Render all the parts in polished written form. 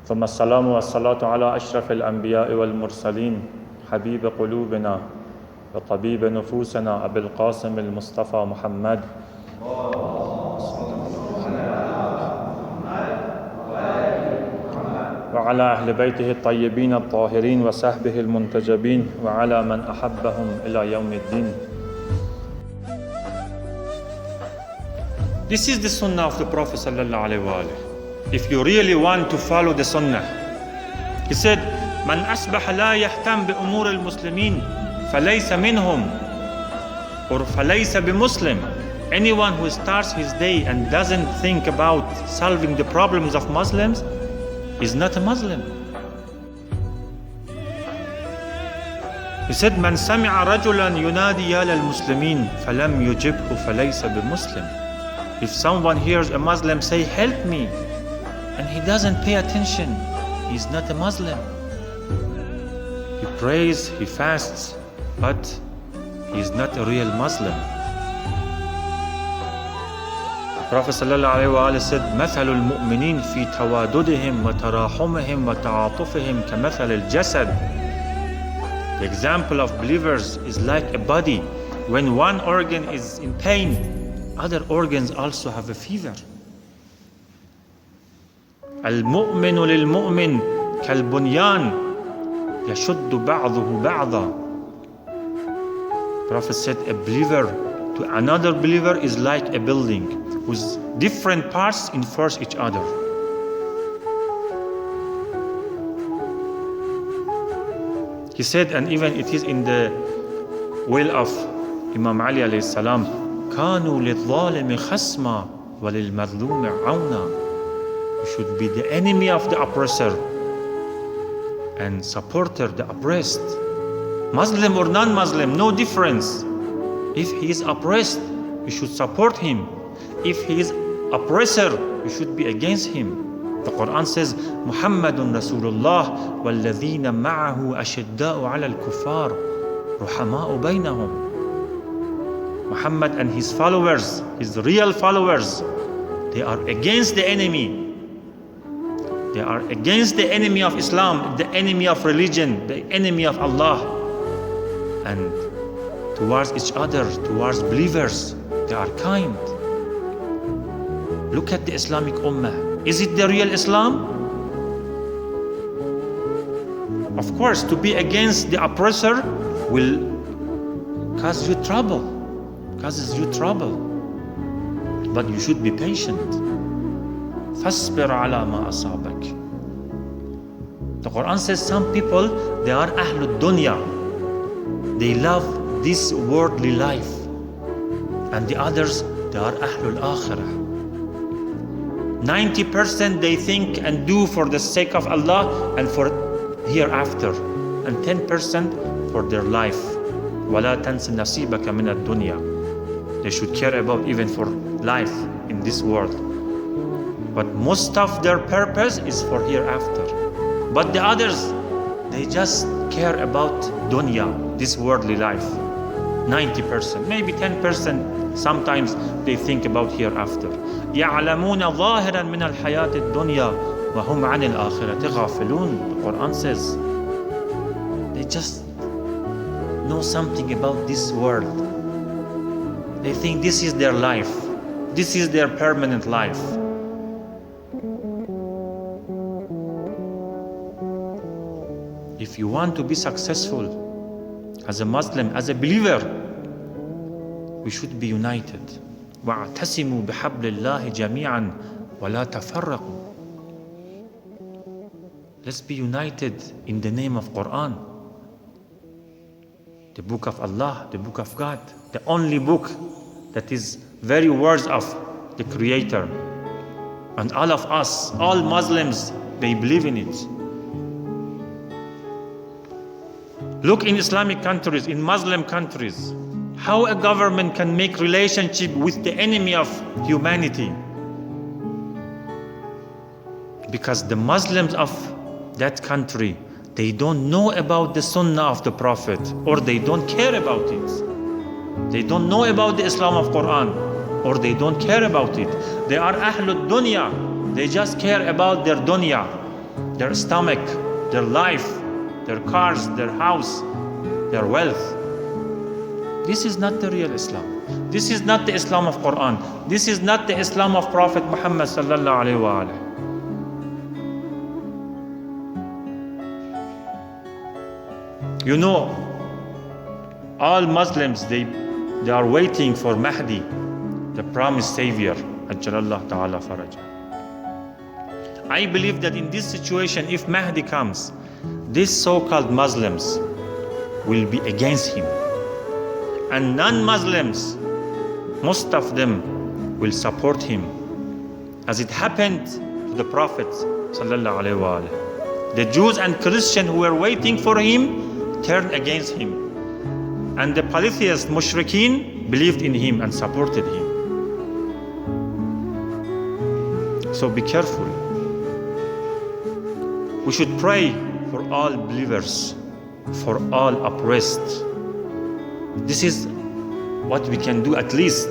ثم السلام والصلاة على أشرف الأنبياء والمرسلين حبيب قلوبنا وطبيب نفوسنا أبي القاسم المصطفى محمد وعلى أهل بيته الطيبين الطاهرين وصحبه المنتجبين وعلى من أحبهم إلى يوم الدين. This is the sunnah of the Prophet sallallahu alaihi wasallam. If you really want to follow the sunnah, he said, من أصبح لا يهتم بأمور المسلمين فليس منهم or فليس بمسلم. Anyone who starts his day and doesn't think about solving the problems of Muslims is not a Muslim. He said, من سمع رجلا ينادي يا للمسلمين فلم يجبه فليس بمسلم. If someone hears a Muslim say, help me, and he doesn't pay attention, he's not a Muslim. He prays, he fasts, but he's not a real Muslim. The Prophet ﷺ said, مثل المؤمنين في تواددهم وتراحمهم وتعاطفهم كمثل الجسد. The example of believers is like a body. When one organ is in pain, other organs also have a fever. المؤمن للمؤمن كالبنيان يشد بعضه بعضا. Prophet said a believer to another believer is like a building whose different parts enforce each other. He said, and even it is in the will of Imam Ali alayhi salam, كانوا للظالم خصما وللمظلوم عونا. You should be the enemy of the oppressor and supporter the oppressed. Muslim or non-Muslim, no difference. If he is oppressed, you should support him. If he is oppressor, you should be against him. The Quran says, محمد رسول الله والذين معه أشداء على الكفار رحماء بينهم. Muhammad and his followers, his real followers, they are against the enemy. They are against the enemy of Islam, the enemy of religion, the enemy of Allah. And towards each other, towards believers, they are kind. Look at the Islamic Ummah. Is it the real Islam? Of course, to be against the oppressor will cause you trouble. Causes you trouble. But you should be patient. فَاصْبِرْ عَلَى مَا أَصَابَكَ. The Quran says some people, they are أهل الدنيا. They love this worldly life. And the others, they are أهل الآخرة. 90% they think and do for the sake of Allah and for hereafter. And 10% for their life. وَلَا تَنْسِ نَصِيبَكَ مِنَ الدُّنْيا. They should care about even for life in this world. But most of their purpose is for hereafter. But the others, they just care about dunya, this worldly life. 90%, maybe 10%, sometimes they think about hereafter. يَعْلَمُونَ ظَاهِرًا مِنَ الْحَيَاةِ الدُّنْيَا وَهُمْ عَنِ الْآخِرَةِ غَافِلُونَ. The Quran says, they just know something about this world. They think this is their life. This is their permanent life. If you want to be successful as a Muslim, as a believer, we should be united. وَاعْتَصِمُوا بِحَبْلِ اللَّهِ جَمِيعًا وَلَا تَفَرَّقُوا. Let's be united in the name of Quran. The book of Allah, the book of God, the only book that is very words of the Creator. And all of us, all Muslims, they believe in it. Look in Islamic countries, in Muslim countries, how a government can make relationship with the enemy of humanity. Because the Muslims of that country, they don't know about the sunnah of the Prophet, or they don't care about it. They don't know about the Islam of Quran, or they don't care about it. They are ahlul dunya. They just care about their dunya. their stomach, their life, their cars, their house, their wealth. This is not the real Islam. This is not the Islam of Quran. This is not the Islam of Prophet Muhammad sallallahu alaihi wasallam. You know, all Muslims, they are waiting for Mahdi, the promised Savior, Ajjalallahu Ta'ala Faraj. I believe that in this situation, if Mahdi comes, these so-called Muslims will be against him. And non-Muslims, most of them will support him. As it happened to the Prophet sallallahu alaihi wasallam. The Jews and Christians who were waiting for him turned against him. And the polytheists, mushrikeen, believed in him and supported him. So be careful. We should pray for all believers, for all oppressed. This is what we can do at least.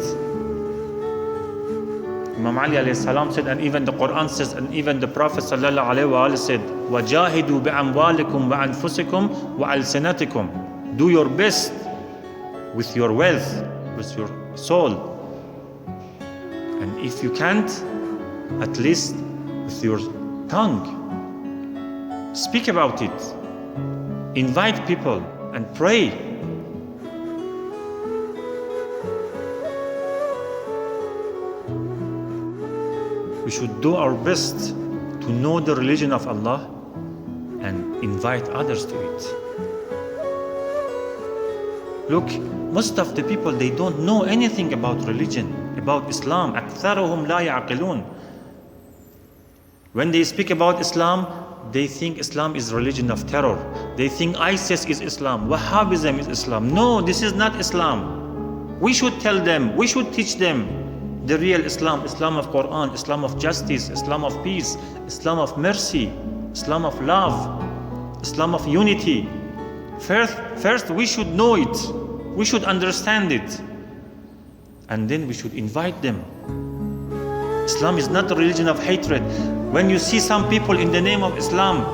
Imam Ali alayhi salam said, and even the Quran says, and even the Prophet sallallahu alayhi wa sallam said, وَجَاهِدُوا بِأَمْوَالِكُمْ وَأَنفُسِكُمْ وَأَلْسِنَتِكُمْ. Do your best with your wealth, with your soul. And if you can't, at least with your tongue. Speak about it. Invite people and pray. We should do our best to know the religion of Allah and invite others to it. Look, most of the people, they don't know anything about religion, about Islam. أَكْثَرُهُمْ لَا يَعْقِلُونَ. When they speak about Islam, they think Islam is religion of terror. They think ISIS is Islam, Wahhabism is Islam. No, this is not Islam. We should tell them, we should teach them the real Islam, Islam of Quran, Islam of justice, Islam of peace, Islam of mercy, Islam of love, Islam of unity. First we should know it, we should understand it, and then we should invite them. Islam is not a religion of hatred. When you see some people in the name of Islam,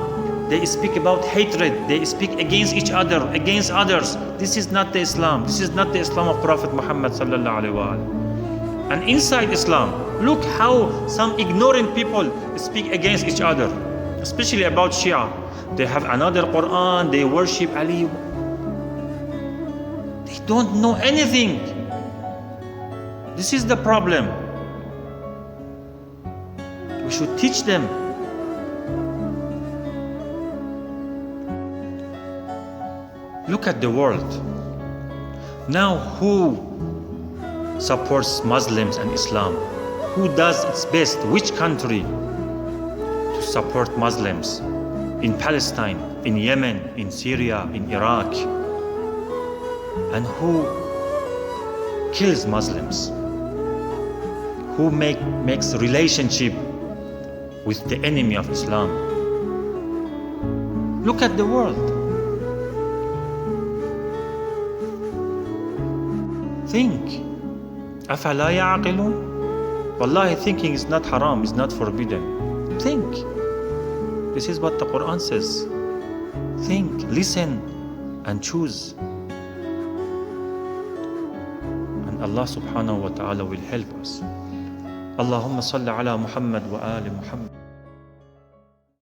they speak about hatred, they speak against each other, against others. This is not the Islam. This is not the Islam of Prophet Muhammad sallallahu alaihi wasallam. And inside Islam, look how some ignorant people speak against each other, especially about Shia. They have another Quran, they worship Ali. They don't know anything. This is the problem. We should teach them. Look at the world. Now who supports Muslims and Islam? Who does its best? Which country to support Muslims? In Palestine, in Yemen, in Syria, in Iraq. And who kills Muslims? Who makes relationship with the enemy of Islam? Look at the world. Think. أَفَلَا يَعْقِلُونَ. Wallahi, thinking is not haram, is not forbidden. Think. This is what the Quran says. Think, listen, and choose. And Allah subhanahu wa ta'ala will help us. Allahumma salli ala Muhammad wa ali Muhammad.